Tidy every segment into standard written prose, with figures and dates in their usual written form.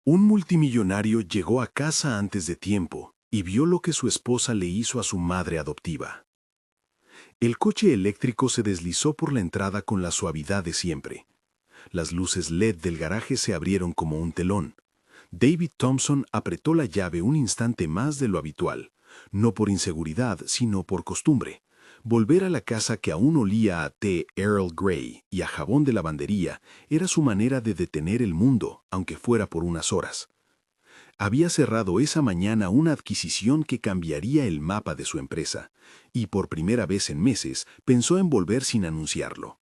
Un multimillonario llegó a casa antes de tiempo y vio lo que su esposa le hizo a su madre adoptiva. El coche eléctrico se deslizó por la entrada con la suavidad de siempre. Las luces LED del garaje se abrieron como un telón. David Thompson apretó la llave un instante más de lo habitual, no por inseguridad, sino por costumbre. Volver a la casa que aún olía a té Earl Grey y a jabón de lavandería era su manera de detener el mundo, aunque fuera por unas horas. Había cerrado esa mañana una adquisición que cambiaría el mapa de su empresa, y por primera vez en meses pensó en volver sin anunciarlo.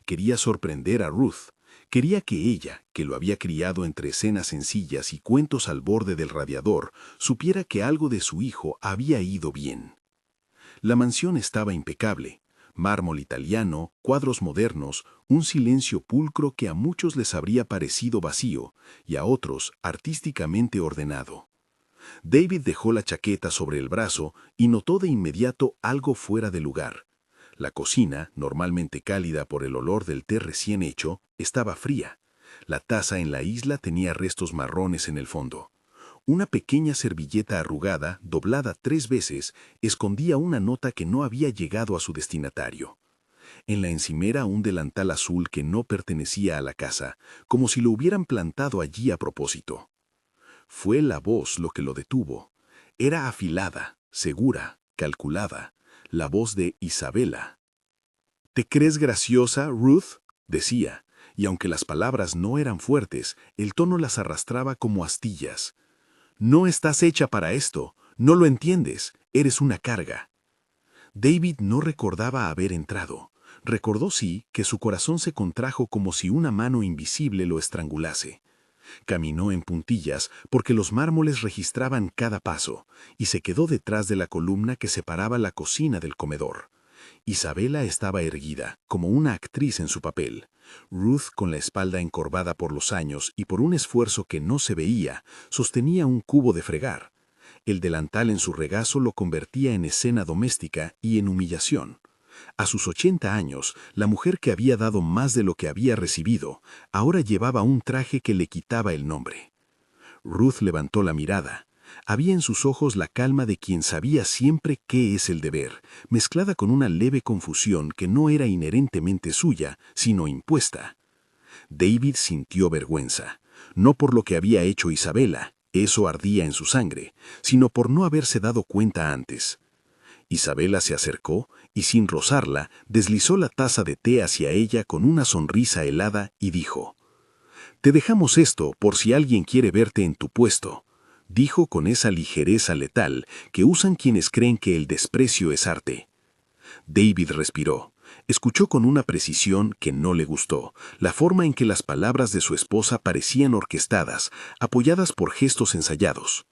Quería sorprender a Ruth. Quería que ella, que lo había criado entre escenas sencillas y cuentos al borde del radiador, supiera que algo de su hijo había ido bien. La mansión estaba impecable. Mármol italiano, cuadros modernos, un silencio pulcro que a muchos les habría parecido vacío y a otros artísticamente ordenado. David dejó la chaqueta sobre el brazo y notó de inmediato algo fuera de lugar. La cocina, normalmente cálida por el olor del té recién hecho, estaba fría. La taza en la isla tenía restos marrones en el fondo. Una pequeña servilleta arrugada, doblada 3 veces, escondía una nota que no había llegado a su destinatario. En la encimera un delantal azul que no pertenecía a la casa, como si lo hubieran plantado allí a propósito. Fue la voz lo que lo detuvo. Era afilada, segura, calculada, la voz de Isabela. ¿Te crees graciosa, Ruth?, decía, y aunque las palabras no eran fuertes, el tono las arrastraba como astillas. No estás hecha para esto, no lo entiendes, eres una carga. David no recordaba haber entrado. Recordó sí que su corazón se contrajo como si una mano invisible lo estrangulase. Caminó en puntillas porque los mármoles registraban cada paso y se quedó detrás de la columna que separaba la cocina del comedor. Isabela estaba erguida, como una actriz en su papel. Ruth, con la espalda encorvada por los años y por un esfuerzo que no se veía, sostenía un cubo de fregar. El delantal en su regazo lo convertía en escena doméstica y en humillación. A sus 80 años, la mujer que había dado más de lo que había recibido, ahora llevaba un traje que le quitaba el nombre. Ruth levantó la mirada. Había en sus ojos la calma de quien sabía siempre qué es el deber, mezclada con una leve confusión que no era inherentemente suya, sino impuesta. David sintió vergüenza, no por lo que había hecho Isabela, eso ardía en su sangre, sino por no haberse dado cuenta antes. Isabela se acercó y sin rozarla, deslizó la taza de té hacia ella con una sonrisa helada y dijo: «Te dejamos esto por si alguien quiere verte en tu puesto», dijo con esa ligereza letal que usan quienes creen que el desprecio es arte. David respiró. Escuchó con una precisión que no le gustó, la forma en que las palabras de su esposa parecían orquestadas, apoyadas por gestos ensayados.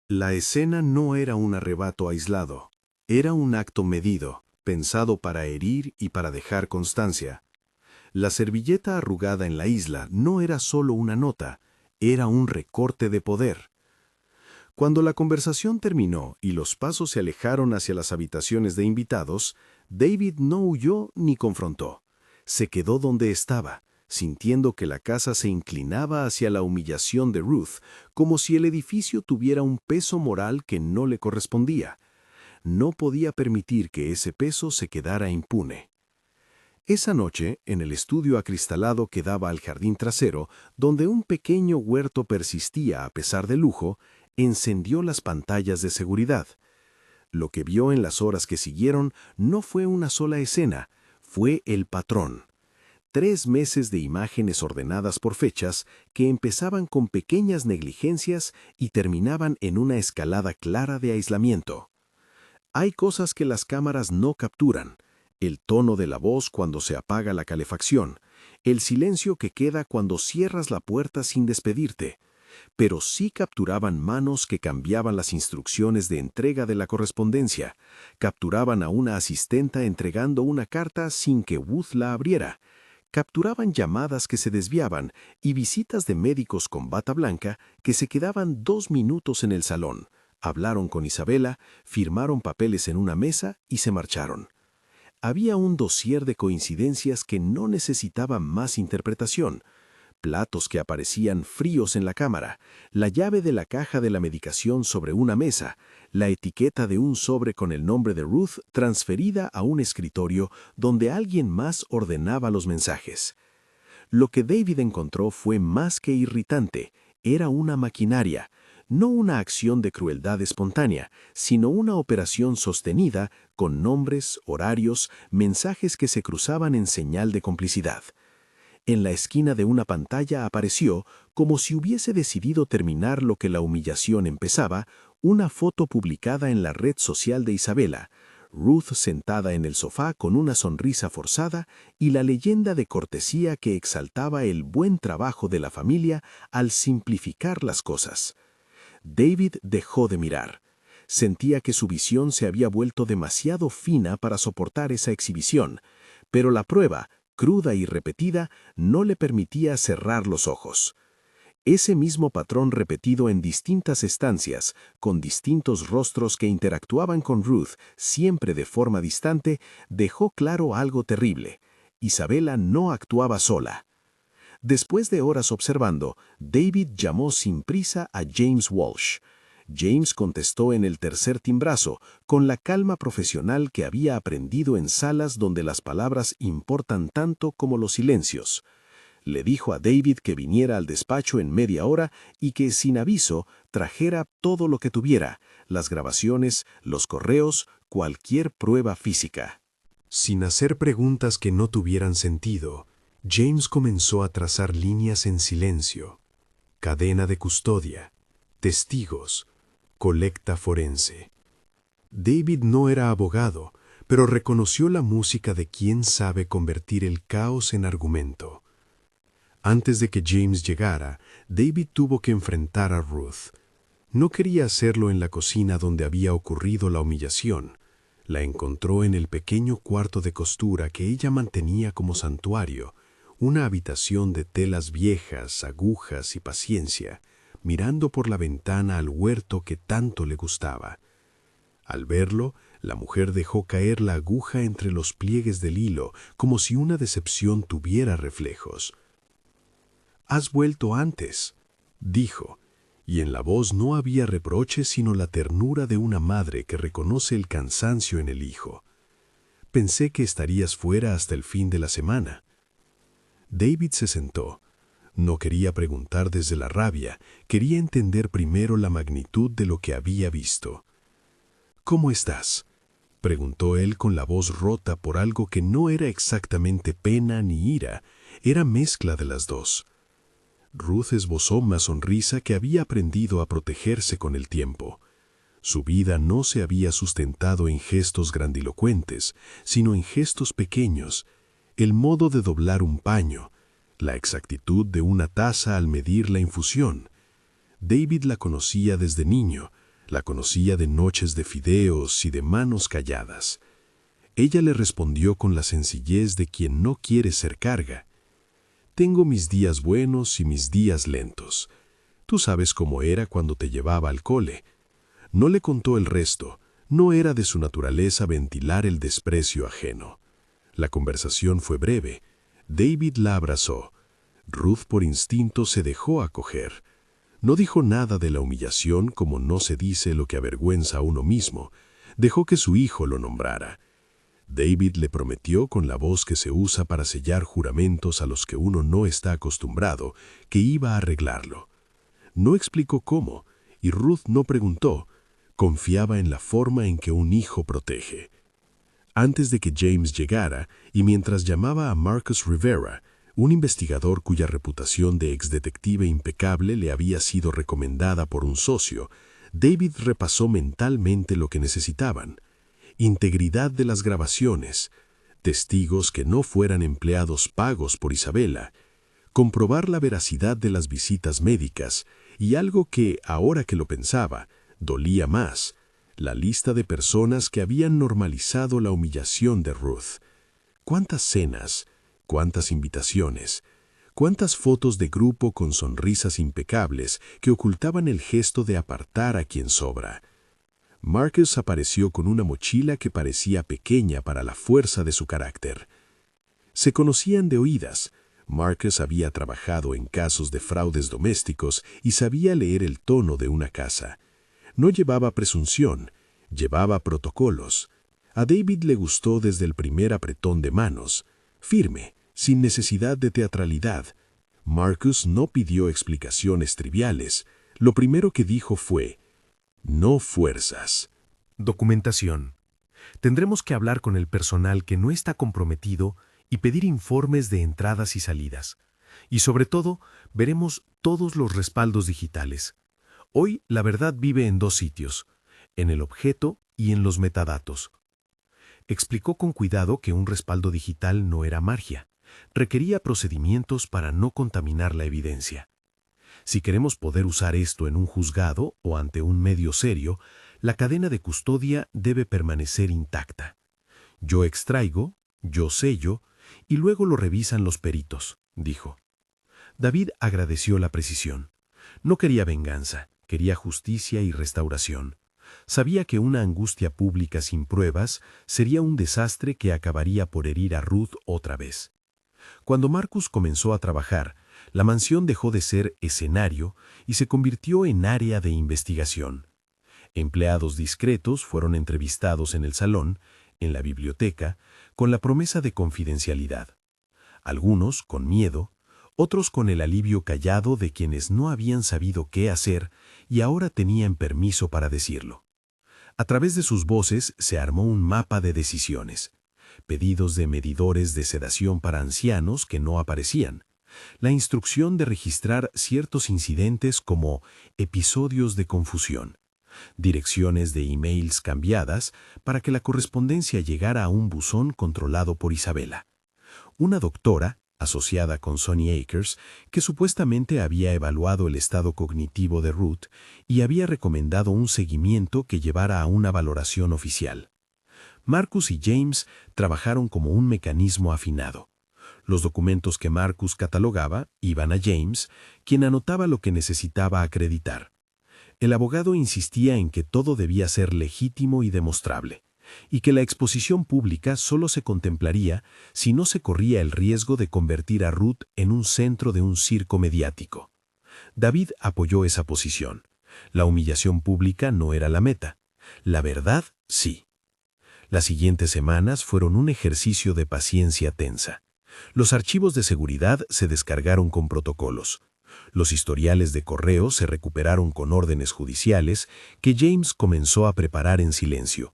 La escena no era un arrebato aislado, era un acto medido, pensado para herir y para dejar constancia. La servilleta arrugada en la isla no era solo una nota, era un recorte de poder. Cuando la conversación terminó y los pasos se alejaron hacia las habitaciones de invitados, David no huyó ni confrontó. Se quedó donde estaba, sintiendo que la casa se inclinaba hacia la humillación de Ruth, como si el edificio tuviera un peso moral que no le correspondía. No podía permitir que ese peso se quedara impune. Esa noche, en el estudio acristalado que daba al jardín trasero, donde un pequeño huerto persistía a pesar del lujo, encendió las pantallas de seguridad. Lo que vio en las horas que siguieron no fue una sola escena, fue el patrón. 3 meses de imágenes ordenadas por fechas que empezaban con pequeñas negligencias y terminaban en una escalada clara de aislamiento. Hay cosas que las cámaras no capturan: el tono de la voz cuando se apaga la calefacción, el silencio que queda cuando cierras la puerta sin despedirte, pero sí capturaban manos que cambiaban las instrucciones de entrega de la correspondencia, capturaban a una asistenta entregando una carta sin que Wood la abriera, capturaban llamadas que se desviaban y visitas de médicos con bata blanca que se quedaban 2 minutos en el salón, hablaron con Isabela, firmaron papeles en una mesa y se marcharon. Había un dossier de coincidencias que no necesitaba más interpretación, platos que aparecían fríos en la cámara, la llave de la caja de la medicación sobre una mesa, la etiqueta de un sobre con el nombre de Ruth transferida a un escritorio donde alguien más ordenaba los mensajes. Lo que David encontró fue más que irritante, era una maquinaria, no una acción de crueldad espontánea, sino una operación sostenida con nombres, horarios, mensajes que se cruzaban en señal de complicidad. En la esquina de una pantalla apareció, como si hubiese decidido terminar lo que la humillación empezaba, una foto publicada en la red social de Isabela, Ruth sentada en el sofá con una sonrisa forzada y la leyenda de cortesía que exaltaba el buen trabajo de la familia al simplificar las cosas. David dejó de mirar. Sentía que su visión se había vuelto demasiado fina para soportar esa exhibición, pero la prueba, cruda y repetida, no le permitía cerrar los ojos. Ese mismo patrón repetido en distintas estancias, con distintos rostros que interactuaban con Ruth, siempre de forma distante, dejó claro algo terrible. Isabela no actuaba sola. Después de horas observando, David llamó sin prisa a James Walsh. James contestó en el tercer timbrazo, con la calma profesional que había aprendido en salas donde las palabras importan tanto como los silencios. Le dijo a David que viniera al despacho en media hora y que, sin aviso, trajera todo lo que tuviera, las grabaciones, los correos, cualquier prueba física. Sin hacer preguntas que no tuvieran sentido, James comenzó a trazar líneas en silencio. Cadena de custodia, testigos, colecta forense. David no era abogado, pero reconoció la música de quien sabe convertir el caos en argumento. Antes de que James llegara, David tuvo que enfrentar a Ruth. No quería hacerlo en la cocina donde había ocurrido la humillación. La encontró en el pequeño cuarto de costura que ella mantenía como santuario, una habitación de telas viejas, agujas y paciencia, mirando por la ventana al huerto que tanto le gustaba. Al verlo, la mujer dejó caer la aguja entre los pliegues del hilo, como si una decepción tuviera reflejos. «Has vuelto antes», dijo, y en la voz no había reproche sino la ternura de una madre que reconoce el cansancio en el hijo. «Pensé que estarías fuera hasta el fin de la semana». David se sentó. No quería preguntar desde la rabia, quería entender primero la magnitud de lo que había visto. «¿Cómo estás?», preguntó él con la voz rota por algo que no era exactamente pena ni ira, era mezcla de las dos. Ruth esbozó una sonrisa que había aprendido a protegerse con el tiempo. Su vida no se había sustentado en gestos grandilocuentes, sino en gestos pequeños, el modo de doblar un paño, la exactitud de una taza al medir la infusión. David la conocía desde niño, la conocía de noches de fideos y de manos calladas. Ella le respondió con la sencillez de quien no quiere ser carga. «Tengo mis días buenos y mis días lentos. Tú sabes cómo era cuando te llevaba al cole». No le contó el resto, no era de su naturaleza ventilar el desprecio ajeno. La conversación fue breve. David la abrazó. Ruth por instinto se dejó acoger. No dijo nada de la humillación como no se dice lo que avergüenza a uno mismo. Dejó que su hijo lo nombrara. David le prometió con la voz que se usa para sellar juramentos a los que uno no está acostumbrado, que iba a arreglarlo. No explicó cómo, y Ruth no preguntó. Confiaba en la forma en que un hijo protege. Antes de que James llegara, y mientras llamaba a Marcus Rivera, un investigador cuya reputación de exdetective impecable le había sido recomendada por un socio, David repasó mentalmente lo que necesitaban. Integridad de las grabaciones, testigos que no fueran empleados pagos por Isabela, comprobar la veracidad de las visitas médicas y algo que, ahora que lo pensaba, dolía más, la lista de personas que habían normalizado la humillación de Ruth. ¿Cuántas cenas? ¿Cuántas invitaciones? ¿Cuántas fotos de grupo con sonrisas impecables que ocultaban el gesto de apartar a quien sobra? Marcus apareció con una mochila que parecía pequeña para la fuerza de su carácter. Se conocían de oídas. Marcus había trabajado en casos de fraudes domésticos y sabía leer el tono de una casa. No llevaba presunción, llevaba protocolos. A David le gustó desde el primer apretón de manos, firme, sin necesidad de teatralidad. Marcus no pidió explicaciones triviales. Lo primero que dijo fue, no fuerzas. Documentación. Tendremos que hablar con el personal que no está comprometido y pedir informes de entradas y salidas. Y sobre todo, veremos todos los respaldos digitales. Hoy la verdad vive en dos sitios, en el objeto y en los metadatos. Explicó con cuidado que un respaldo digital no era magia. Requería procedimientos para no contaminar la evidencia. Si queremos poder usar esto en un juzgado o ante un medio serio, la cadena de custodia debe permanecer intacta. Yo extraigo, yo sello, y luego lo revisan los peritos, dijo. David agradeció la precisión. No quería venganza, quería justicia y restauración. Sabía que una angustia pública sin pruebas sería un desastre que acabaría por herir a Ruth otra vez. Cuando Marcus comenzó a trabajar, la mansión dejó de ser escenario y se convirtió en área de investigación. Empleados discretos fueron entrevistados en el salón, en la biblioteca, con la promesa de confidencialidad. Algunos con miedo, otros con el alivio callado de quienes no habían sabido qué hacer y ahora tenían permiso para decirlo. A través de sus voces se armó un mapa de decisiones. Pedidos de medidores de sedación para ancianos que no aparecían. La instrucción de registrar ciertos incidentes como episodios de confusión. Direcciones de emails cambiadas para que la correspondencia llegara a un buzón controlado por Isabela. Una doctora, asociada con Sonny Akers, que supuestamente había evaluado el estado cognitivo de Ruth y había recomendado un seguimiento que llevara a una valoración oficial. Marcus y James trabajaron como un mecanismo afinado. Los documentos que Marcus catalogaba iban a James, quien anotaba lo que necesitaba acreditar. El abogado insistía en que todo debía ser legítimo y demostrable, y que la exposición pública solo se contemplaría si no se corría el riesgo de convertir a Ruth en un centro de un circo mediático. David apoyó esa posición. La humillación pública no era la meta. La verdad, sí. Las siguientes semanas fueron un ejercicio de paciencia tensa. Los archivos de seguridad se descargaron con protocolos. Los historiales de correo se recuperaron con órdenes judiciales que James comenzó a preparar en silencio.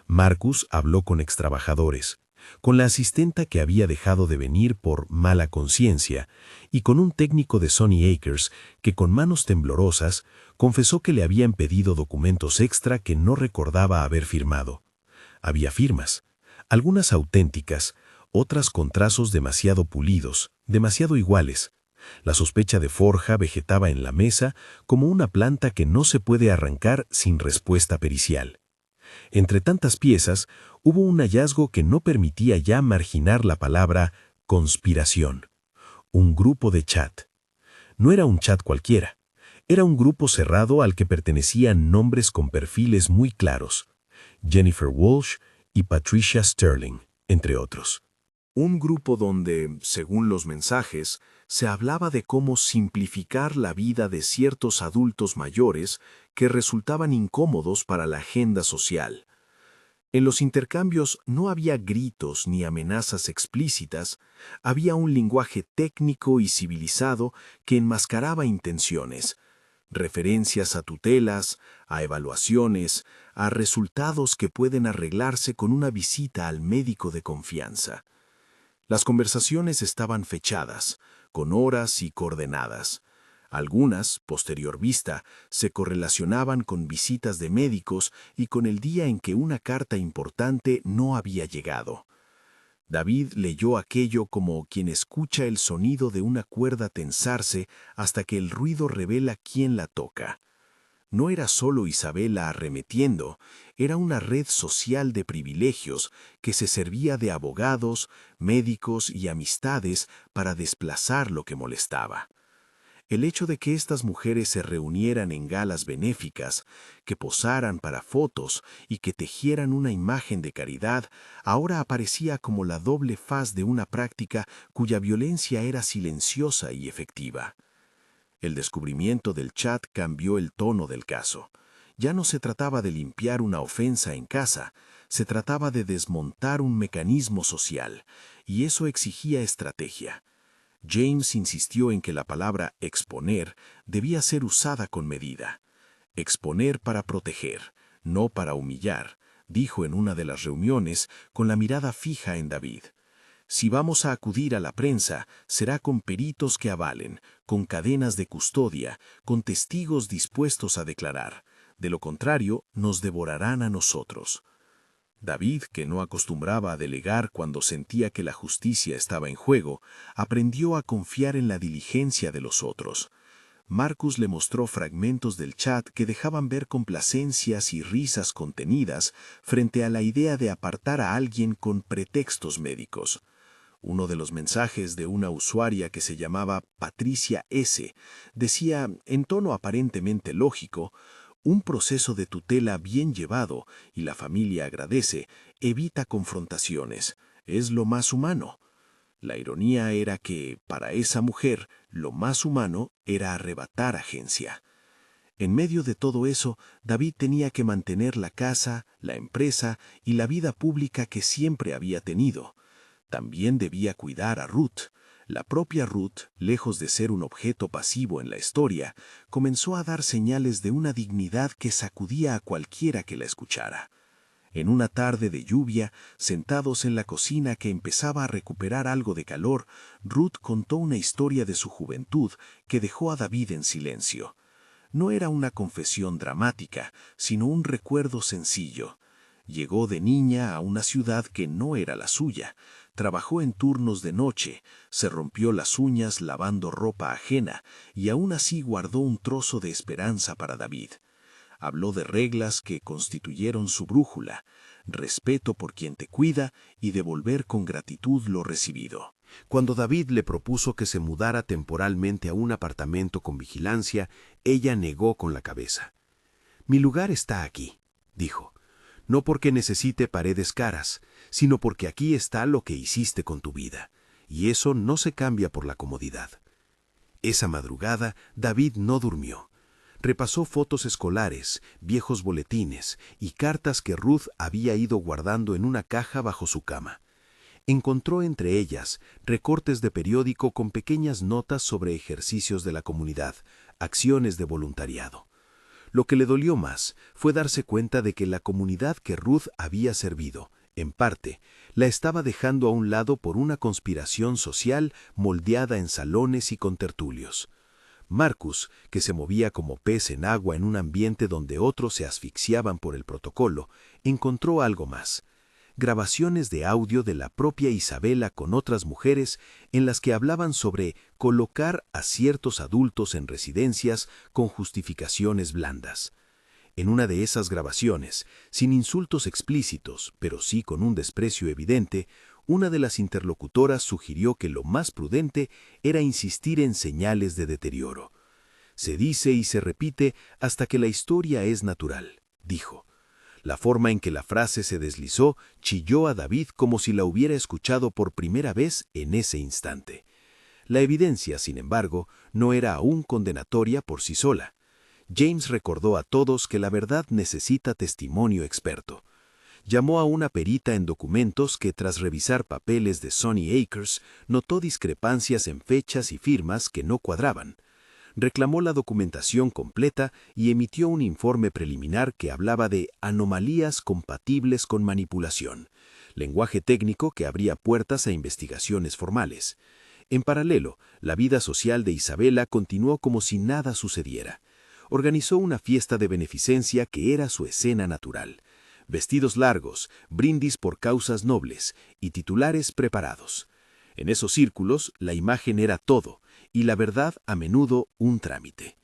Marcus habló con extrabajadores, con la asistenta que había dejado de venir por mala conciencia y con un técnico de Sonny Akers que con manos temblorosas confesó que le habían pedido documentos extra que no recordaba haber firmado. Había firmas, algunas auténticas, otras con trazos demasiado pulidos, demasiado iguales. La sospecha de forja vegetaba en la mesa como una planta que no se puede arrancar sin respuesta pericial. Entre tantas piezas, hubo un hallazgo que no permitía ya marginar la palabra conspiración. Un grupo de chat. No era un chat cualquiera. Era un grupo cerrado al que pertenecían nombres con perfiles muy claros. Jennifer Walsh y Patricia Sterling, entre otros. Un grupo donde, según los mensajes, se hablaba de cómo simplificar la vida de ciertos adultos mayores que resultaban incómodos para la agenda social. En los intercambios no había gritos ni amenazas explícitas, había un lenguaje técnico y civilizado que enmascaraba intenciones, referencias a tutelas, a evaluaciones, a resultados que pueden arreglarse con una visita al médico de confianza. Las conversaciones estaban fechadas, con horas y coordenadas. Algunas, posterior vista, se correlacionaban con visitas de médicos y con el día en que una carta importante no había llegado. David leyó aquello como quien escucha el sonido de una cuerda tensarse hasta que el ruido revela quién la toca. No era solo Isabela arremetiendo, era una red social de privilegios que se servía de abogados, médicos y amistades para desplazar lo que molestaba. El hecho de que estas mujeres se reunieran en galas benéficas, que posaran para fotos y que tejieran una imagen de caridad, ahora aparecía como la doble faz de una práctica cuya violencia era silenciosa y efectiva. El descubrimiento del chat cambió el tono del caso. Ya no se trataba de limpiar una ofensa en casa, se trataba de desmontar un mecanismo social, y eso exigía estrategia. James insistió en que la palabra exponer debía ser usada con medida. Exponer para proteger, no para humillar, dijo en una de las reuniones con la mirada fija en David. Si vamos a acudir a la prensa, será con peritos que avalen, con cadenas de custodia, con testigos dispuestos a declarar. De lo contrario, nos devorarán a nosotros. David, que no acostumbraba a delegar cuando sentía que la justicia estaba en juego, aprendió a confiar en la diligencia de los otros. Marcus le mostró fragmentos del chat que dejaban ver complacencias y risas contenidas frente a la idea de apartar a alguien con pretextos médicos. Uno de los mensajes de una usuaria que se llamaba Patricia S. decía, en tono aparentemente lógico, un proceso de tutela bien llevado, y la familia agradece, evita confrontaciones, es lo más humano. La ironía era que, para esa mujer, lo más humano era arrebatar agencia. En medio de todo eso, David tenía que mantener la casa, la empresa y la vida pública que siempre había tenido. También debía cuidar a Ruth. La propia Ruth, lejos de ser un objeto pasivo en la historia, comenzó a dar señales de una dignidad que sacudía a cualquiera que la escuchara. En una tarde de lluvia, sentados en la cocina que empezaba a recuperar algo de calor, Ruth contó una historia de su juventud que dejó a David en silencio. No era una confesión dramática, sino un recuerdo sencillo. Llegó de niña a una ciudad que no era la suya. Trabajó en turnos de noche, se rompió las uñas lavando ropa ajena y aún así guardó un trozo de esperanza para David. Habló de reglas que constituyeron su brújula, respeto por quien te cuida y devolver con gratitud lo recibido. Cuando David le propuso que se mudara temporalmente a un apartamento con vigilancia, ella negó con la cabeza. «Mi lugar está aquí», dijo. «No porque necesite paredes caras, sino porque aquí está lo que hiciste con tu vida, y eso no se cambia por la comodidad». Esa madrugada, David no durmió. Repasó fotos escolares, viejos boletines y cartas que Ruth había ido guardando en una caja bajo su cama. Encontró entre ellas recortes de periódico con pequeñas notas sobre ejercicios de la comunidad, acciones de voluntariado. Lo que le dolió más fue darse cuenta de que la comunidad que Ruth había servido, en parte, la estaba dejando a un lado por una conspiración social moldeada en salones y contertulios. Marcus, que se movía como pez en agua en un ambiente donde otros se asfixiaban por el protocolo, encontró algo más. Grabaciones de audio de la propia Isabela con otras mujeres en las que hablaban sobre colocar a ciertos adultos en residencias con justificaciones blandas. En una de esas grabaciones, sin insultos explícitos, pero sí con un desprecio evidente, una de las interlocutoras sugirió que lo más prudente era insistir en señales de deterioro. «Se dice y se repite hasta que la historia es natural», dijo. La forma en que la frase se deslizó chilló a David como si la hubiera escuchado por primera vez en ese instante. La evidencia, sin embargo, no era aún condenatoria por sí sola. James recordó a todos que la verdad necesita testimonio experto. Llamó a una perita en documentos que, tras revisar papeles de Sonny Akers, notó discrepancias en fechas y firmas que no cuadraban. Reclamó la documentación completa y emitió un informe preliminar que hablaba de anomalías compatibles con manipulación, lenguaje técnico que abría puertas a investigaciones formales. En paralelo, la vida social de Isabela continuó como si nada sucediera. Organizó una fiesta de beneficencia que era su escena natural. Vestidos largos, brindis por causas nobles y titulares preparados. En esos círculos, la imagen era todo, y la verdad a menudo un trámite.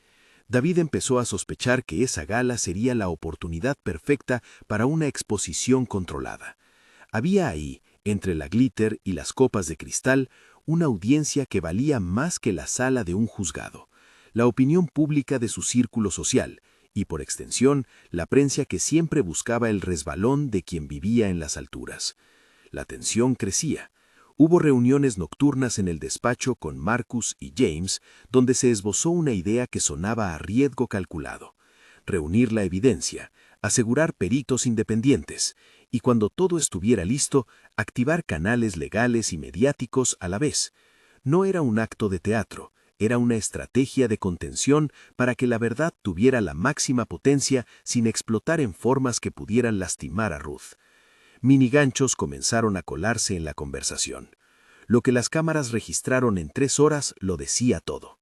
David empezó a sospechar que esa gala sería la oportunidad perfecta para una exposición controlada. Había ahí, entre la glitter y las copas de cristal, una audiencia que valía más que la sala de un juzgado. la opinión pública de su círculo social y, por extensión, la prensa que siempre buscaba el resbalón de quien vivía en las alturas. La tensión crecía. Hubo reuniones nocturnas en el despacho con Marcus y James, donde se esbozó una idea que sonaba a riesgo calculado: reunir la evidencia, asegurar peritos independientes, y cuando todo estuviera listo, activar canales legales y mediáticos a la vez. No era un acto de teatro, era una estrategia de contención para que la verdad tuviera la máxima potencia sin explotar en formas que pudieran lastimar a Ruth. Miniganchos comenzaron a colarse en la conversación. Lo que las cámaras registraron en 3 horas lo decía todo.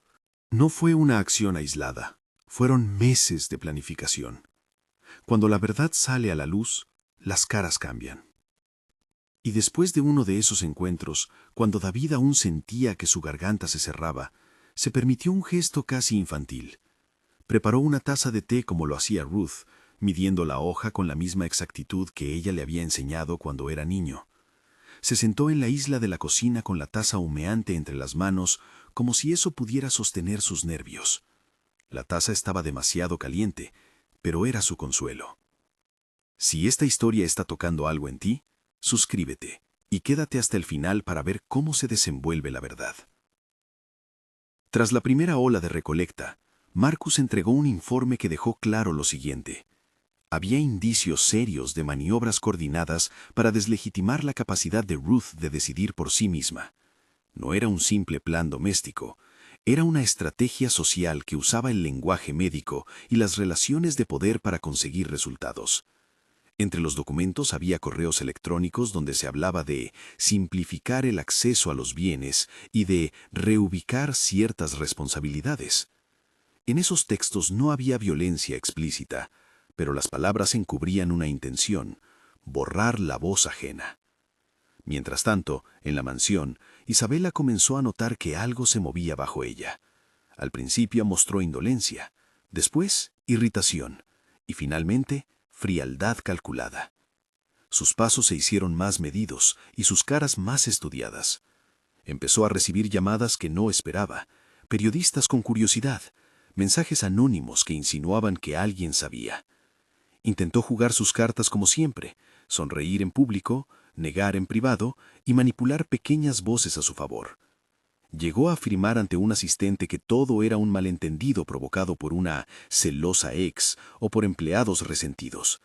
No fue una acción aislada, fueron meses de planificación. Cuando la verdad sale a la luz, las caras cambian. Y después de uno de esos encuentros, cuando David aún sentía que su garganta se cerraba, se permitió un gesto casi infantil. Preparó una taza de té como lo hacía Ruth, midiendo la hoja con la misma exactitud que ella le había enseñado cuando era niño. Se sentó en la isla de la cocina con la taza humeante entre las manos, como si eso pudiera sostener sus nervios. La taza estaba demasiado caliente, pero era su consuelo. Si esta historia está tocando algo en ti, suscríbete y quédate hasta el final para ver cómo se desenvuelve la verdad. Tras la primera ola de recolecta, Marcus entregó un informe que dejó claro lo siguiente: había indicios serios de maniobras coordinadas para deslegitimar la capacidad de Ruth de decidir por sí misma. No era un simple plan doméstico, era una estrategia social que usaba el lenguaje médico y las relaciones de poder para conseguir resultados. Entre los documentos había correos electrónicos donde se hablaba de simplificar el acceso a los bienes y de reubicar ciertas responsabilidades. En esos textos no había violencia explícita, pero las palabras encubrían una intención: borrar la voz ajena. Mientras tanto, en la mansión, Isabela comenzó a notar que algo se movía bajo ella. Al principio mostró indolencia, después irritación y finalmente frialdad calculada. Sus pasos se hicieron más medidos y sus caras más estudiadas. Empezó a recibir llamadas que no esperaba, periodistas con curiosidad, mensajes anónimos que insinuaban que alguien sabía. Intentó jugar sus cartas como siempre, sonreír en público, negar en privado y manipular pequeñas voces a su favor. Llegó a afirmar ante un asistente que todo era un malentendido provocado por una celosa ex o por empleados resentidos.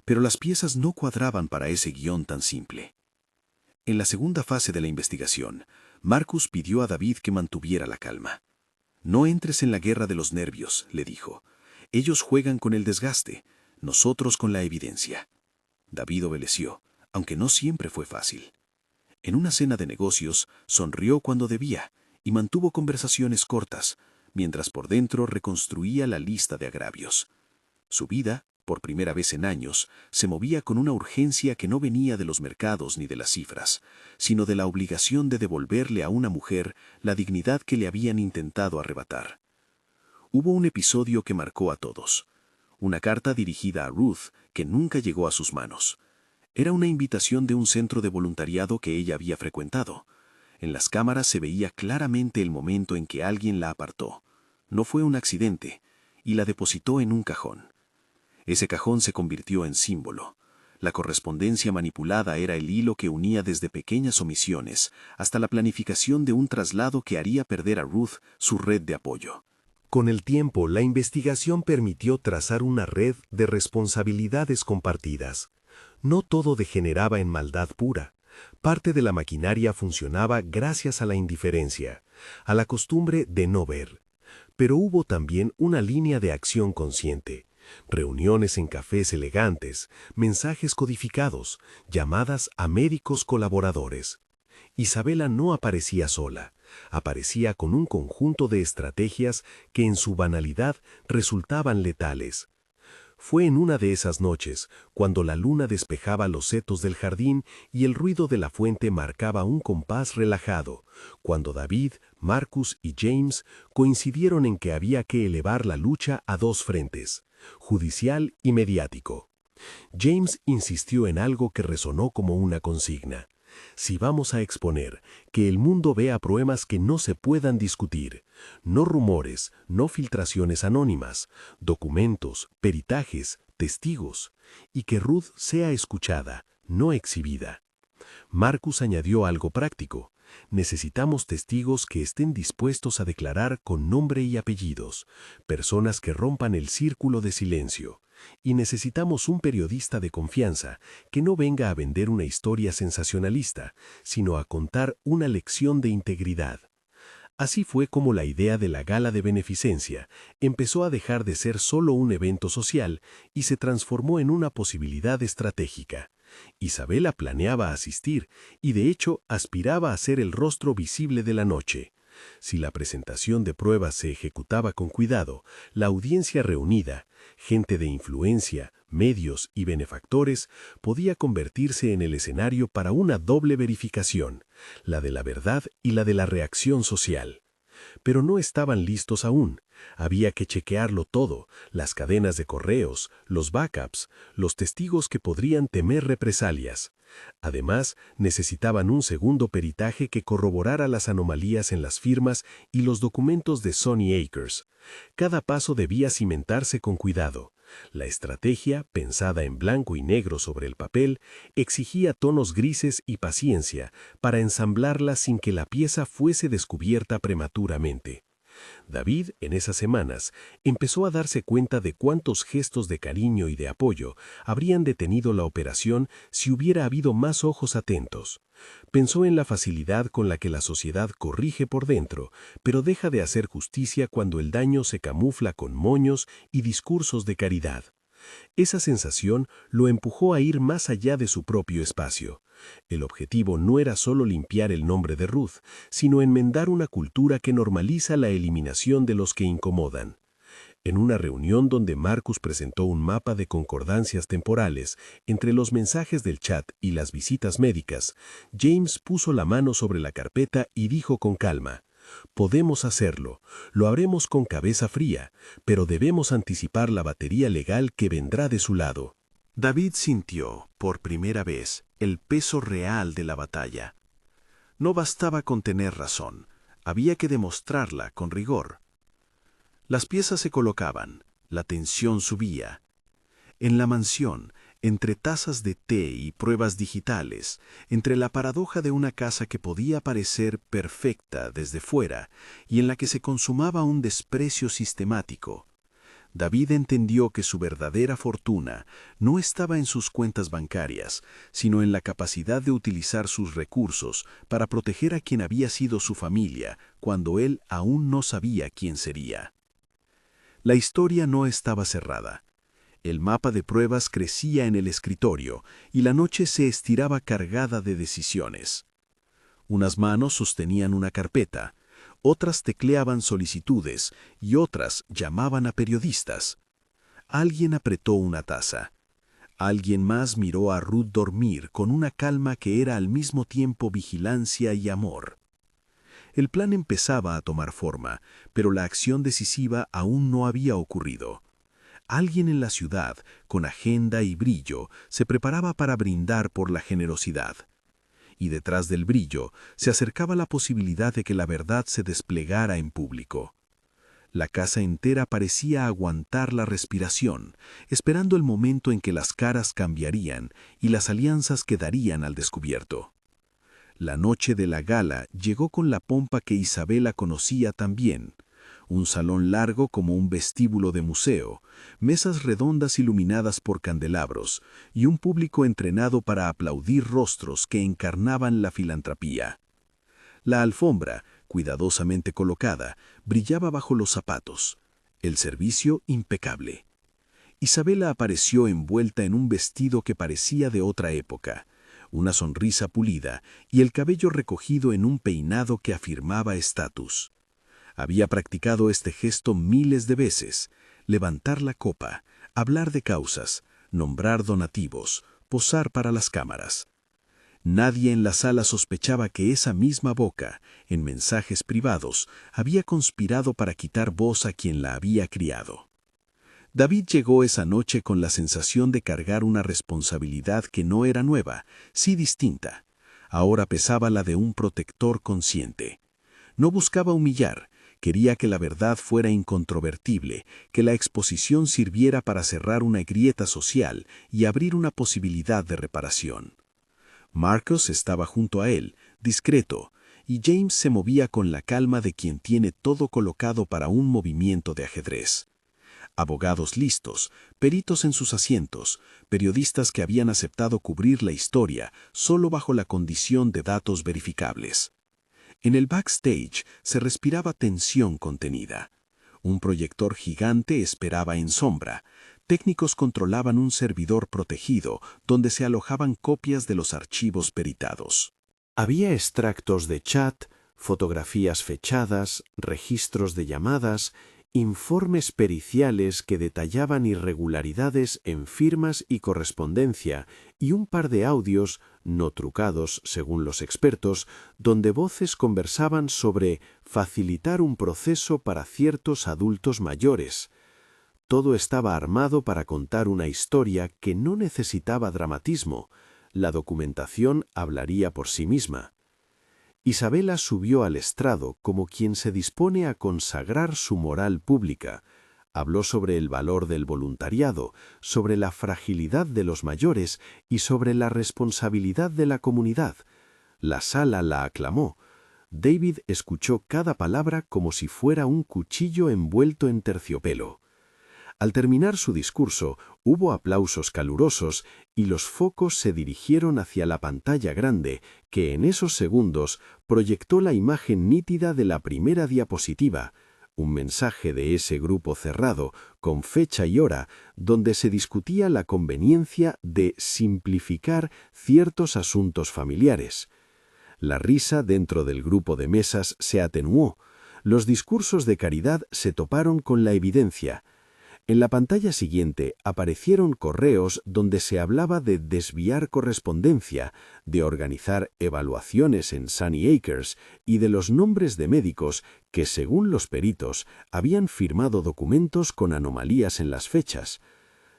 Pero las piezas no cuadraban para ese guión tan simple. En la segunda fase de la investigación, Marcus pidió a David que mantuviera la calma. «No entres en la guerra de los nervios», le dijo. «Ellos juegan con el desgaste, nosotros con la evidencia». David obedeció, aunque no siempre fue fácil. En una cena de negocios, sonrió cuando debía y mantuvo conversaciones cortas, mientras por dentro reconstruía la lista de agravios. Su vida, por primera vez en años, se movía con una urgencia que no venía de los mercados ni de las cifras, sino de la obligación de devolverle a una mujer la dignidad que le habían intentado arrebatar. Hubo un episodio que marcó a todos. Una carta dirigida a Ruth que nunca llegó a sus manos. Era una invitación de un centro de voluntariado que ella había frecuentado. En las cámaras se veía claramente el momento en que alguien la apartó. No fue un accidente, y la depositó en un cajón. Ese cajón se convirtió en símbolo. La correspondencia manipulada era el hilo que unía desde pequeñas omisiones hasta la planificación de un traslado que haría perder a Ruth su red de apoyo. Con el tiempo, la investigación permitió trazar una red de responsabilidades compartidas. No todo degeneraba en maldad pura. Parte de la maquinaria funcionaba gracias a la indiferencia, a la costumbre de no ver. Pero hubo también una línea de acción consciente. Reuniones en cafés elegantes, mensajes codificados, llamadas a médicos colaboradores. Isabela no aparecía sola, aparecía con un conjunto de estrategias que en su banalidad resultaban letales. Fue en una de esas noches, cuando la luna despejaba los setos del jardín y el ruido de la fuente marcaba un compás relajado, cuando David, Marcus y James coincidieron en que había que elevar la lucha a 2 frentes, judicial y mediático. James insistió en algo que resonó como una consigna: Si vamos a exponer, que el mundo vea pruebas que no se puedan discutir, no rumores, no filtraciones anónimas, documentos, peritajes, testigos, y que Ruth sea escuchada, no exhibida. Marcus añadió algo práctico. Necesitamos testigos que estén dispuestos a declarar con nombre y apellidos, personas que rompan el círculo de silencio. Y necesitamos un periodista de confianza que no venga a vender una historia sensacionalista, sino a contar una lección de integridad. Así fue como la idea de la gala de beneficencia empezó a dejar de ser solo un evento social y se transformó en una posibilidad estratégica. Isabela planeaba asistir y de hecho aspiraba a ser el rostro visible de la noche. Si la presentación de pruebas se ejecutaba con cuidado, la audiencia reunida, gente de influencia, medios y benefactores, podía convertirse en el escenario para una doble verificación, la de la verdad y la de la reacción social. Pero no estaban listos aún. Había que chequearlo todo, las cadenas de correos, los backups, los testigos que podrían temer represalias. Además, necesitaban un segundo peritaje que corroborara las anomalías en las firmas y los documentos de Sonny Akers. Cada paso debía cimentarse con cuidado. La estrategia, pensada en blanco y negro sobre el papel, exigía tonos grises y paciencia para ensamblarla sin que la pieza fuese descubierta prematuramente. David, en esas semanas, empezó a darse cuenta de cuántos gestos de cariño y de apoyo habrían detenido la operación si hubiera habido más ojos atentos. Pensó en la facilidad con la que la sociedad corrige por dentro, pero deja de hacer justicia cuando el daño se camufla con moños y discursos de caridad. Esa sensación lo empujó a ir más allá de su propio espacio. El objetivo no era solo limpiar el nombre de Ruth, sino enmendar una cultura que normaliza la eliminación de los que incomodan. En una reunión donde Marcus presentó un mapa de concordancias temporales entre los mensajes del chat y las visitas médicas, James puso la mano sobre la carpeta y dijo con calma: «Podemos hacerlo, lo haremos con cabeza fría, pero debemos anticipar la batería legal que vendrá de su lado». David sintió, por primera vez, el peso real de la batalla. No bastaba con tener razón, había que demostrarla con rigor. Las piezas se colocaban, la tensión subía. En la mansión, entre tazas de té y pruebas digitales, entre la paradoja de una casa que podía parecer perfecta desde fuera y en la que se consumaba un desprecio sistemático, David entendió que su verdadera fortuna no estaba en sus cuentas bancarias, sino en la capacidad de utilizar sus recursos para proteger a quien había sido su familia cuando él aún no sabía quién sería. La historia no estaba cerrada. El mapa de pruebas crecía en el escritorio y la noche se estiraba cargada de decisiones. Unas manos sostenían una carpeta, otras tecleaban solicitudes y otras llamaban a periodistas. Alguien apretó una taza. Alguien más miró a Ruth dormir con una calma que era al mismo tiempo vigilancia y amor. El plan empezaba a tomar forma, pero la acción decisiva aún no había ocurrido. Alguien en la ciudad, con agenda y brillo, se preparaba para brindar por la generosidad. Y detrás del brillo se acercaba la posibilidad de que la verdad se desplegara en público. La casa entera parecía aguantar la respiración, esperando el momento en que las caras cambiarían y las alianzas quedarían al descubierto. La noche de la gala llegó con la pompa que Isabela conocía tan bien. Un salón largo como un vestíbulo de museo, mesas redondas iluminadas por candelabros y un público entrenado para aplaudir rostros que encarnaban la filantropía. La alfombra, cuidadosamente colocada, brillaba bajo los zapatos. El servicio impecable. Isabela apareció envuelta en un vestido que parecía de otra época, una sonrisa pulida y el cabello recogido en un peinado que afirmaba estatus. Había practicado este gesto miles de veces: levantar la copa, hablar de causas, nombrar donativos, posar para las cámaras. Nadie en la sala sospechaba que esa misma boca, en mensajes privados, había conspirado para quitar voz a quien la había criado. David llegó esa noche con la sensación de cargar una responsabilidad que no era nueva, sí distinta. ahora pesaba la de un protector consciente. No buscaba humillar, quería que la verdad fuera incontrovertible, que la exposición sirviera para cerrar una grieta social y abrir una posibilidad de reparación. Marcus estaba junto a él, discreto, y James se movía con la calma de quien tiene todo colocado para un movimiento de ajedrez. Abogados listos, peritos en sus asientos, periodistas que habían aceptado cubrir la historia solo bajo la condición de datos verificables. En el backstage se respiraba tensión contenida. Un proyector gigante esperaba en sombra. Técnicos controlaban un servidor protegido donde se alojaban copias de los archivos peritados. Había extractos de chat, fotografías fechadas, registros de llamadas, informes periciales que detallaban irregularidades en firmas y correspondencia y un par de audios, no trucados según los expertos, donde voces conversaban sobre facilitar un proceso para ciertos adultos mayores. Todo estaba armado para contar una historia que no necesitaba dramatismo. La documentación hablaría por sí misma. Isabela subió al estrado como quien se dispone a consagrar su moral pública. Habló sobre el valor del voluntariado, sobre la fragilidad de los mayores y sobre la responsabilidad de la comunidad. La sala la aclamó. David escuchó cada palabra como si fuera un cuchillo envuelto en terciopelo. Al terminar su discurso, hubo aplausos calurosos y los focos se dirigieron hacia la pantalla grande que en esos segundos proyectó la imagen nítida de la primera diapositiva, un mensaje de ese grupo cerrado, con fecha y hora, donde se discutía la conveniencia de simplificar ciertos asuntos familiares. La risa dentro del grupo de mesas se atenuó. Los discursos de caridad se toparon con la evidencia. En la pantalla siguiente aparecieron correos donde se hablaba de desviar correspondencia, de organizar evaluaciones en Sunny Acres y de los nombres de médicos que, según los peritos, habían firmado documentos con anomalías en las fechas.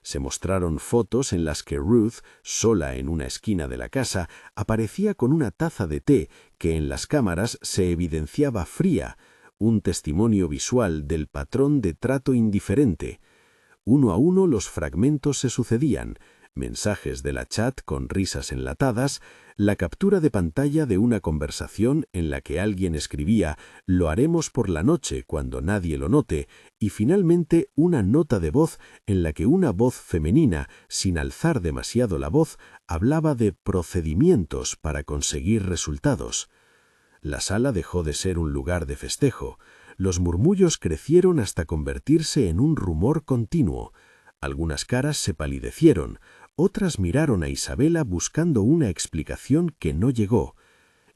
Se mostraron fotos en las que Ruth, sola en una esquina de la casa, aparecía con una taza de té que en las cámaras se evidenciaba fría, un testimonio visual del patrón de trato indiferente. Uno a uno los fragmentos se sucedían, mensajes de la chat con risas enlatadas, la captura de pantalla de una conversación en la que alguien escribía «lo haremos por la noche cuando nadie lo note» y finalmente una nota de voz en la que una voz femenina, sin alzar demasiado la voz, hablaba de procedimientos para conseguir resultados. La sala dejó de ser un lugar de festejo. Los murmullos crecieron hasta convertirse en un rumor continuo. Algunas caras se palidecieron, otras miraron a Isabela buscando una explicación que no llegó.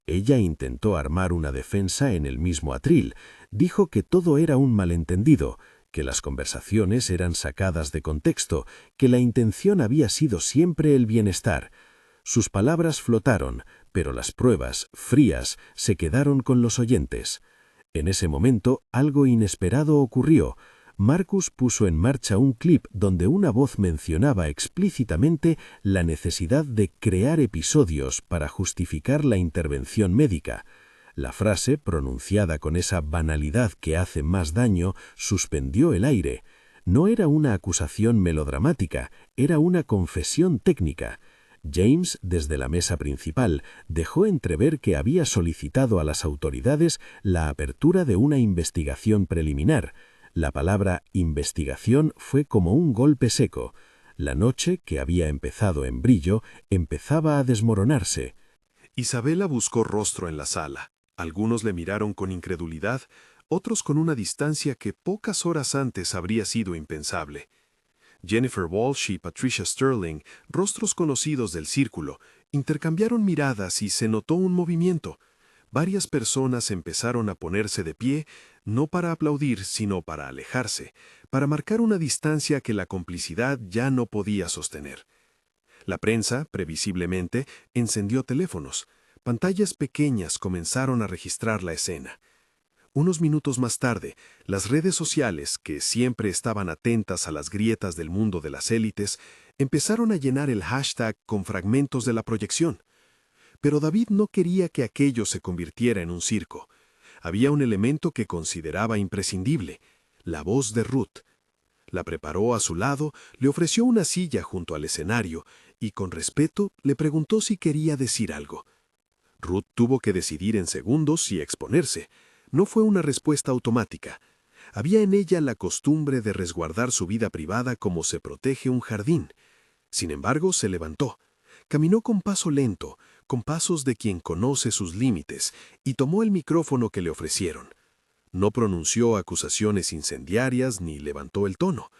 Ella intentó armar una defensa en el mismo atril, dijo que todo era un malentendido, que las conversaciones eran sacadas de contexto, que la intención había sido siempre el bienestar. Sus palabras flotaron, pero las pruebas, frías, se quedaron con los oyentes. En ese momento, algo inesperado ocurrió. Marcus puso en marcha un clip donde una voz mencionaba explícitamente la necesidad de crear episodios para justificar la intervención médica. La frase, pronunciada con esa banalidad que hace más daño, suspendió el aire. No era una acusación melodramática, era una confesión técnica. James, desde la mesa principal, dejó entrever que había solicitado a las autoridades la apertura de una investigación preliminar. La palabra investigación fue como un golpe seco. La noche, que había empezado en brillo, empezaba a desmoronarse. Isabela buscó rostro en la sala. Algunos le miraron con incredulidad, otros con una distancia que pocas horas antes habría sido impensable. Jennifer Walsh y Patricia Sterling, rostros conocidos del círculo, intercambiaron miradas y se notó un movimiento. Varias personas empezaron a ponerse de pie, no para aplaudir, sino para alejarse, para marcar una distancia que la complicidad ya no podía sostener. La prensa, previsiblemente, encendió teléfonos. Pantallas pequeñas comenzaron a registrar la escena. Unos minutos más tarde, las redes sociales, que siempre estaban atentas a las grietas del mundo de las élites, empezaron a llenar el hashtag con fragmentos de la proyección. Pero David no quería que aquello se convirtiera en un circo. Había un elemento que consideraba imprescindible: la voz de Ruth. La preparó a su lado, le ofreció una silla junto al escenario y, con respeto, le preguntó si quería decir algo. Ruth tuvo que decidir en segundos si exponerse. No fue una respuesta automática. Había en ella la costumbre de resguardar su vida privada como se protege un jardín. Sin embargo, se levantó. Caminó con paso lento, con pasos de quien conoce sus límites, y tomó el micrófono que le ofrecieron. No pronunció acusaciones incendiarias ni levantó el tono.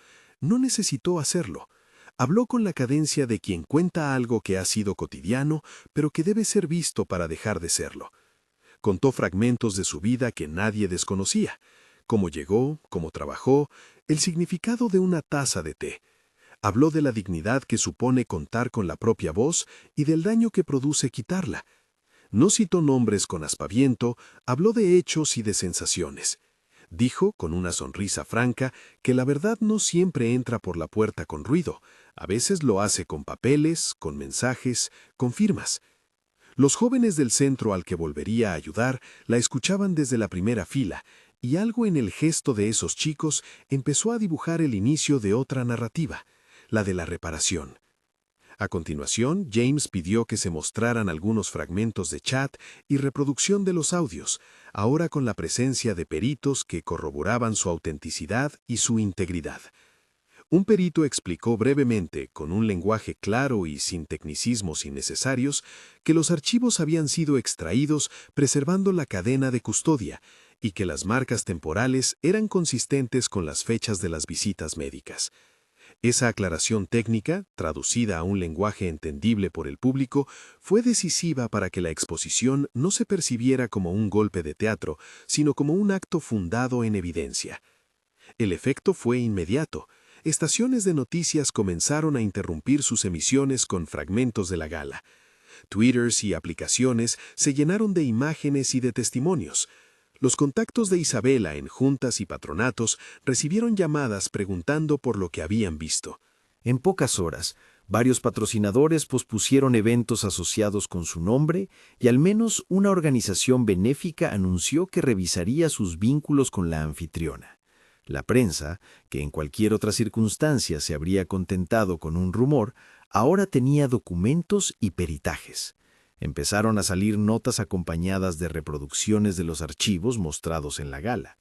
No necesitó hacerlo. Habló con la cadencia de quien cuenta algo que ha sido cotidiano, pero que debe ser visto para dejar de serlo. Contó fragmentos de su vida que nadie desconocía: cómo llegó, cómo trabajó, el significado de una taza de té. Habló de la dignidad que supone contar con la propia voz y del daño que produce quitarla. No citó nombres con aspaviento, habló de hechos y de sensaciones. Dijo, con una sonrisa franca, que la verdad no siempre entra por la puerta con ruido. A veces lo hace con papeles, con mensajes, con firmas. Los jóvenes del centro al que volvería a ayudar la escuchaban desde la primera fila, y algo en el gesto de esos chicos empezó a dibujar el inicio de otra narrativa, la de la reparación. A continuación, James pidió que se mostraran algunos fragmentos de chat y reproducción de los audios, ahora con la presencia de peritos que corroboraban su autenticidad y su integridad. Un perito explicó brevemente, con un lenguaje claro y sin tecnicismos innecesarios, que los archivos habían sido extraídos preservando la cadena de custodia y que las marcas temporales eran consistentes con las fechas de las visitas médicas. Esa aclaración técnica, traducida a un lenguaje entendible por el público, fue decisiva para que la exposición no se percibiera como un golpe de teatro, sino como un acto fundado en evidencia. El efecto fue inmediato. Estaciones de noticias comenzaron a interrumpir sus emisiones con fragmentos de la gala. Twitters y aplicaciones se llenaron de imágenes y de testimonios. Los contactos de Isabela en juntas y patronatos recibieron llamadas preguntando por lo que habían visto. En pocas horas, varios patrocinadores pospusieron eventos asociados con su nombre y al menos una organización benéfica anunció que revisaría sus vínculos con la anfitriona. La prensa, que en cualquier otra circunstancia se habría contentado con un rumor, ahora tenía documentos y peritajes. Empezaron a salir notas acompañadas de reproducciones de los archivos mostrados en la gala.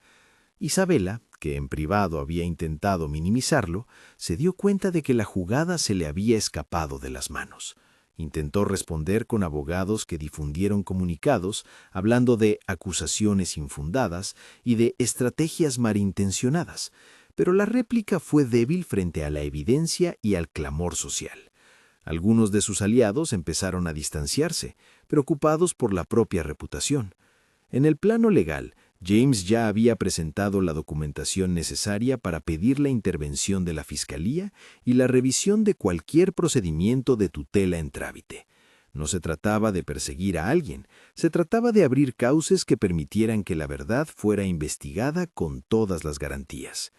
Isabela, que en privado había intentado minimizarlo, se dio cuenta de que la jugada se le había escapado de las manos. Intentó responder con abogados que difundieron comunicados hablando de acusaciones infundadas y de estrategias malintencionadas, pero la réplica fue débil frente a la evidencia y al clamor social. Algunos de sus aliados empezaron a distanciarse, preocupados por la propia reputación. En el plano legal, James ya había presentado la documentación necesaria para pedir la intervención de la Fiscalía y la revisión de cualquier procedimiento de tutela en trámite. No se trataba de perseguir a alguien, se trataba de abrir cauces que permitieran que la verdad fuera investigada con todas las garantías.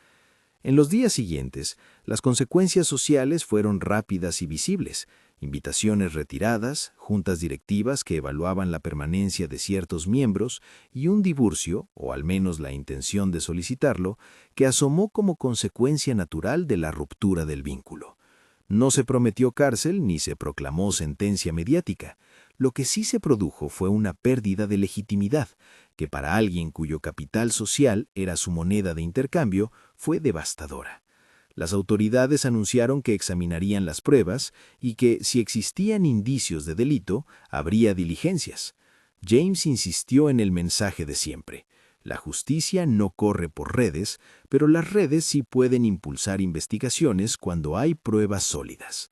En los días siguientes, las consecuencias sociales fueron rápidas y visibles: invitaciones retiradas, juntas directivas que evaluaban la permanencia de ciertos miembros y un divorcio, o al menos la intención de solicitarlo, que asomó como consecuencia natural de la ruptura del vínculo. No se prometió cárcel ni se proclamó sentencia mediática. Lo que sí se produjo fue una pérdida de legitimidad, que para alguien cuyo capital social era su moneda de intercambio, fue devastadora. Las autoridades anunciaron que examinarían las pruebas y que, si existían indicios de delito, habría diligencias. James insistió en el mensaje de siempre: la justicia no corre por redes, pero las redes sí pueden impulsar investigaciones cuando hay pruebas sólidas.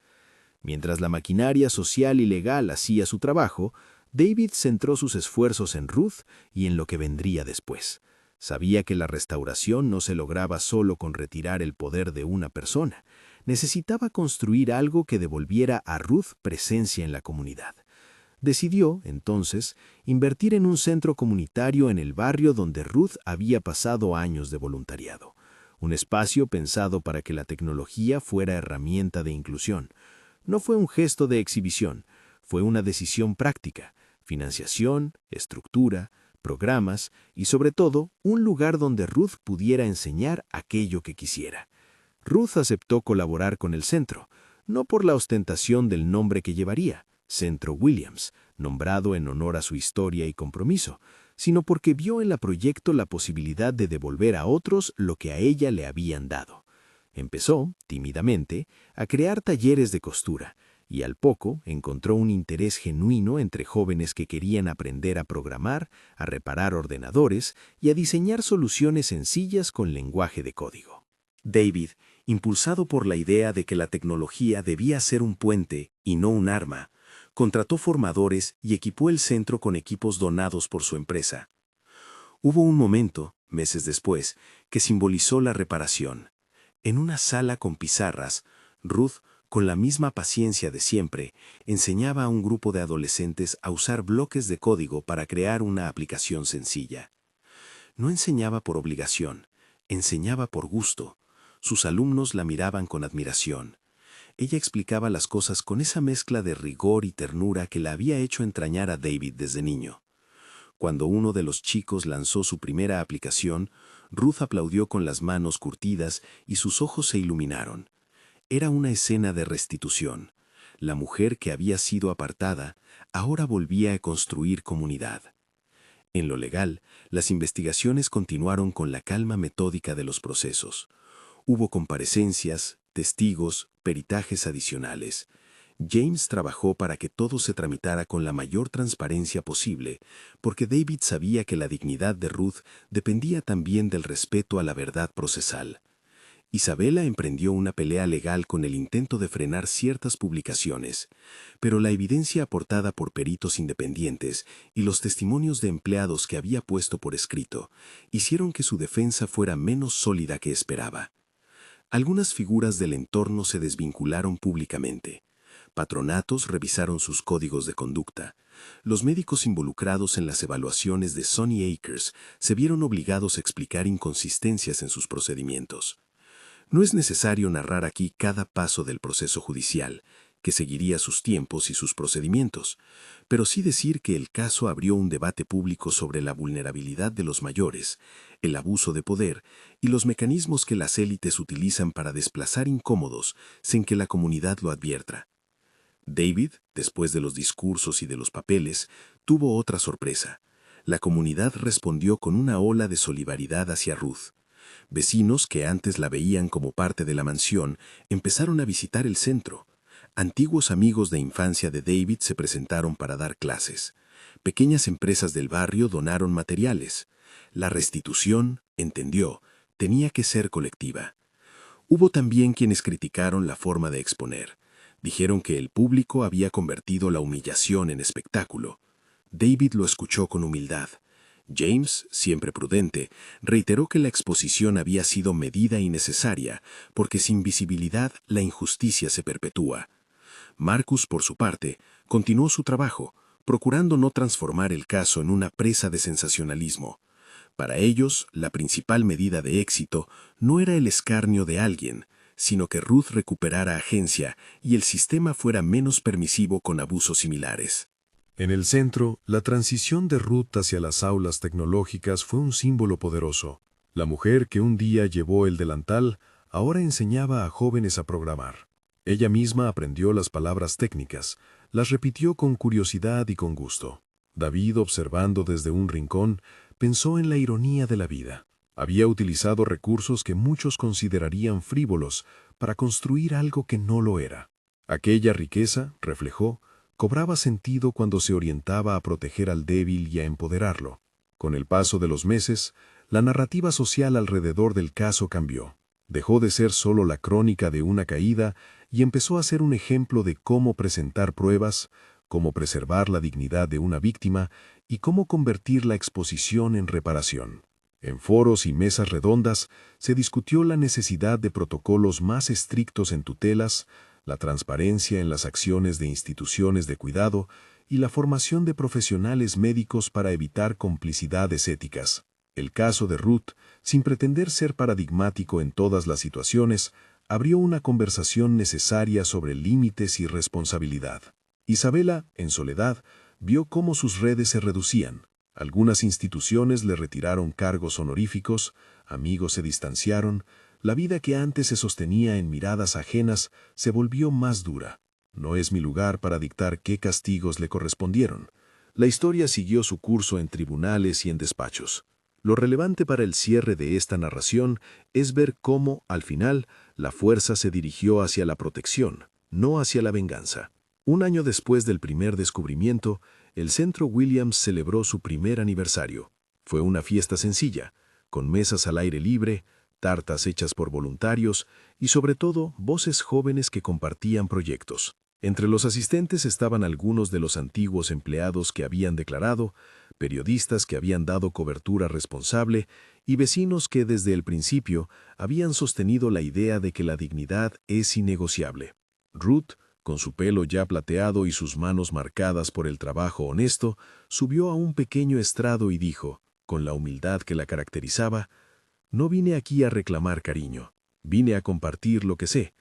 Mientras la maquinaria social y legal hacía su trabajo, David centró sus esfuerzos en Ruth y en lo que vendría después. Sabía que la restauración no se lograba solo con retirar el poder de una persona. Necesitaba construir algo que devolviera a Ruth presencia en la comunidad. Decidió, entonces, invertir en un centro comunitario en el barrio donde Ruth había pasado años de voluntariado. Un espacio pensado para que la tecnología fuera herramienta de inclusión. No fue un gesto de exhibición, fue una decisión práctica. financiación, estructura, programas y sobre todo un lugar donde Ruth pudiera enseñar aquello que quisiera. Ruth aceptó colaborar con el centro, no por la ostentación del nombre que llevaría, Centro Williams, nombrado en honor a su historia y compromiso, sino porque vio en el proyecto la posibilidad de devolver a otros lo que a ella le habían dado. Empezó, tímidamente, a crear talleres de costura, y al poco encontró un interés genuino entre jóvenes que querían aprender a programar, a reparar ordenadores y a diseñar soluciones sencillas con lenguaje de código. David, impulsado por la idea de que la tecnología debía ser un puente y no un arma, contrató formadores y equipó el centro con equipos donados por su empresa. Hubo un momento, meses después, que simbolizó la reparación. En una sala con pizarras, Ruth, con la misma paciencia de siempre, enseñaba a un grupo de adolescentes a usar bloques de código para crear una aplicación sencilla. No enseñaba por obligación, enseñaba por gusto. Sus alumnos la miraban con admiración. Ella explicaba las cosas con esa mezcla de rigor y ternura que la había hecho entrañar a David desde niño. Cuando uno de los chicos lanzó su primera aplicación, Ruth aplaudió con las manos curtidas y sus ojos se iluminaron. Era una escena de restitución. La mujer que había sido apartada ahora volvía a construir comunidad. En lo legal, las investigaciones continuaron con la calma metódica de los procesos. Hubo comparecencias, testigos, peritajes adicionales. James trabajó para que todo se tramitara con la mayor transparencia posible, porque David sabía que la dignidad de Ruth dependía también del respeto a la verdad procesal. Isabela emprendió una pelea legal con el intento de frenar ciertas publicaciones, pero la evidencia aportada por peritos independientes y los testimonios de empleados que había puesto por escrito hicieron que su defensa fuera menos sólida que esperaba. Algunas figuras del entorno se desvincularon públicamente. Patronatos revisaron sus códigos de conducta. Los médicos involucrados en las evaluaciones de Sonny Akers se vieron obligados a explicar inconsistencias en sus procedimientos. No es necesario narrar aquí cada paso del proceso judicial, que seguiría sus tiempos y sus procedimientos, pero sí decir que el caso abrió un debate público sobre la vulnerabilidad de los mayores, el abuso de poder y los mecanismos que las élites utilizan para desplazar incómodos sin que la comunidad lo advierta. David, después de los discursos y de los papeles, tuvo otra sorpresa. La comunidad respondió con una ola de solidaridad hacia Ruth. Vecinos que antes la veían como parte de la mansión empezaron a visitar el centro. Antiguos amigos de infancia de David se presentaron para dar clases. Pequeñas empresas del barrio donaron materiales. La restitución, entendió, tenía que ser colectiva. Hubo también quienes criticaron la forma de exponer. Dijeron que el público había convertido la humillación en espectáculo. David lo escuchó con humildad. James, siempre prudente, reiteró que la exposición había sido medida y necesaria, porque sin visibilidad la injusticia se perpetúa. Marcus, por su parte, continuó su trabajo, procurando no transformar el caso en una presa de sensacionalismo. Para ellos, la principal medida de éxito no era el escarnio de alguien, sino que Ruth recuperara agencia y el sistema fuera menos permisivo con abusos similares. En el centro, la transición de Ruth hacia las aulas tecnológicas fue un símbolo poderoso. La mujer que un día llevó el delantal, ahora enseñaba a jóvenes a programar. Ella misma aprendió las palabras técnicas, las repitió con curiosidad y con gusto. David, observando desde un rincón, pensó en la ironía de la vida. Había utilizado recursos que muchos considerarían frívolos para construir algo que no lo era. Aquella riqueza, reflejó, cobraba sentido cuando se orientaba a proteger al débil y a empoderarlo. Con el paso de los meses, la narrativa social alrededor del caso cambió. Dejó de ser solo la crónica de una caída y empezó a ser un ejemplo de cómo presentar pruebas, cómo preservar la dignidad de una víctima y cómo convertir la exposición en reparación. En foros y mesas redondas se discutió la necesidad de protocolos más estrictos en tutelas, la transparencia en las acciones de instituciones de cuidado y la formación de profesionales médicos para evitar complicidades éticas. El caso de Ruth, sin pretender ser paradigmático en todas las situaciones, abrió una conversación necesaria sobre límites y responsabilidad. Isabela, en soledad, Vio cómo sus redes se reducían. Algunas instituciones le retiraron cargos honoríficos, amigos se distanciaron, la vida que antes se sostenía en miradas ajenas se volvió más dura. No es mi lugar para dictar qué castigos le correspondieron. La historia siguió su curso en tribunales y en despachos. Lo relevante para el cierre de esta narración es ver cómo, al final, la fuerza se dirigió hacia la protección, no hacia la venganza. Un año después del primer descubrimiento, el Centro Williams celebró su primer aniversario. Fue una fiesta sencilla, con mesas al aire libre, tartas hechas por voluntarios y, sobre todo, voces jóvenes que compartían proyectos. Entre los asistentes estaban algunos de los antiguos empleados que habían declarado, periodistas que habían dado cobertura responsable y vecinos que desde el principio habían sostenido la idea de que la dignidad es innegociable. Ruth, con su pelo ya plateado y sus manos marcadas por el trabajo honesto, subió a un pequeño estrado y dijo, con la humildad que la caracterizaba, «No vine aquí a reclamar cariño, vine a compartir lo que sé.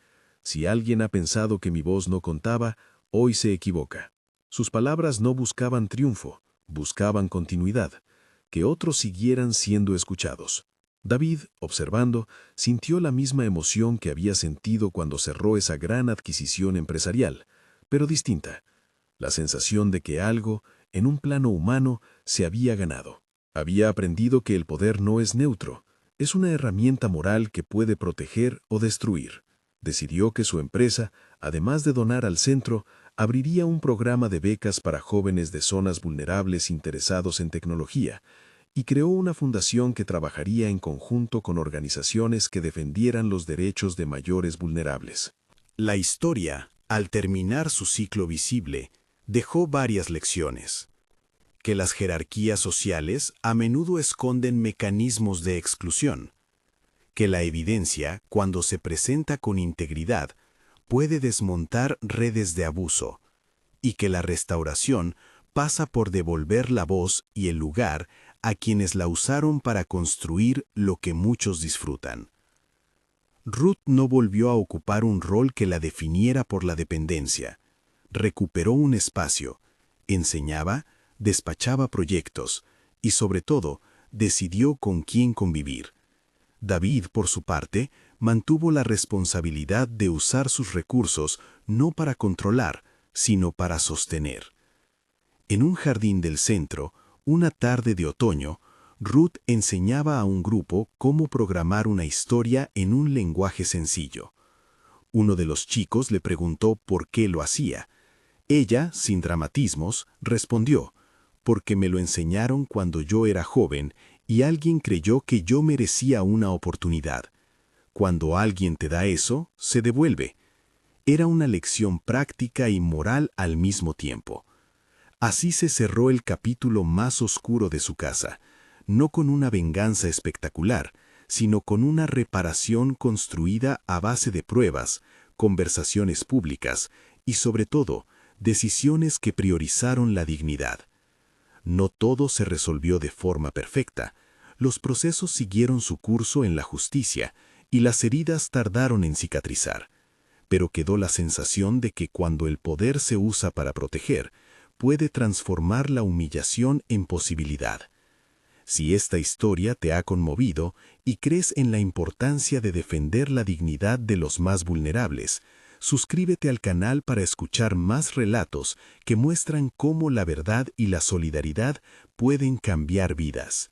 Si alguien ha pensado que mi voz no contaba, hoy se equivoca». Sus palabras no buscaban triunfo, buscaban continuidad, que otros siguieran siendo escuchados. David, observando, sintió la misma emoción que había sentido cuando cerró esa gran adquisición empresarial, pero distinta, la sensación de que algo, en un plano humano, se había ganado. Había aprendido que el poder no es neutro, es una herramienta moral que puede proteger o destruir. Decidió que su empresa, además de donar al centro, abriría un programa de becas para jóvenes de zonas vulnerables interesados en tecnología, y creó una fundación que trabajaría en conjunto con organizaciones que defendieran los derechos de mayores vulnerables. La historia, al terminar su ciclo visible, dejó varias lecciones. Que las jerarquías sociales a menudo esconden mecanismos de exclusión. Que la evidencia, cuando se presenta con integridad, puede desmontar redes de abuso. Y que la restauración pasa por devolver la voz y el lugar a quienes la usaron para construir lo que muchos disfrutan. Ruth no volvió a ocupar un rol que la definiera por la dependencia. Recuperó un espacio, enseñaba, despachaba proyectos y, sobre todo, decidió con quién convivir. David, por su parte, mantuvo la responsabilidad de usar sus recursos no para controlar, sino para sostener. En un jardín del centro, una tarde de otoño, Ruth enseñaba a un grupo cómo programar una historia en un lenguaje sencillo. Uno de los chicos le preguntó por qué lo hacía. Ella, sin dramatismos, respondió, «Porque me lo enseñaron cuando yo era joven y alguien creyó que yo merecía una oportunidad. Cuando alguien te da eso, se devuelve». Era una lección práctica y moral al mismo tiempo. Así se cerró el capítulo más oscuro de su casa, no con una venganza espectacular, sino con una reparación construida a base de pruebas, conversaciones públicas y, sobre todo, decisiones que priorizaron la dignidad. No todo se resolvió de forma perfecta. Los procesos siguieron su curso en la justicia y las heridas tardaron en cicatrizar. Pero quedó la sensación de que cuando el poder se usa para proteger, puede transformar la humillación en posibilidad. Si esta historia te ha conmovido y crees en la importancia de defender la dignidad de los más vulnerables, suscríbete al canal para escuchar más relatos que muestran cómo la verdad y la solidaridad pueden cambiar vidas.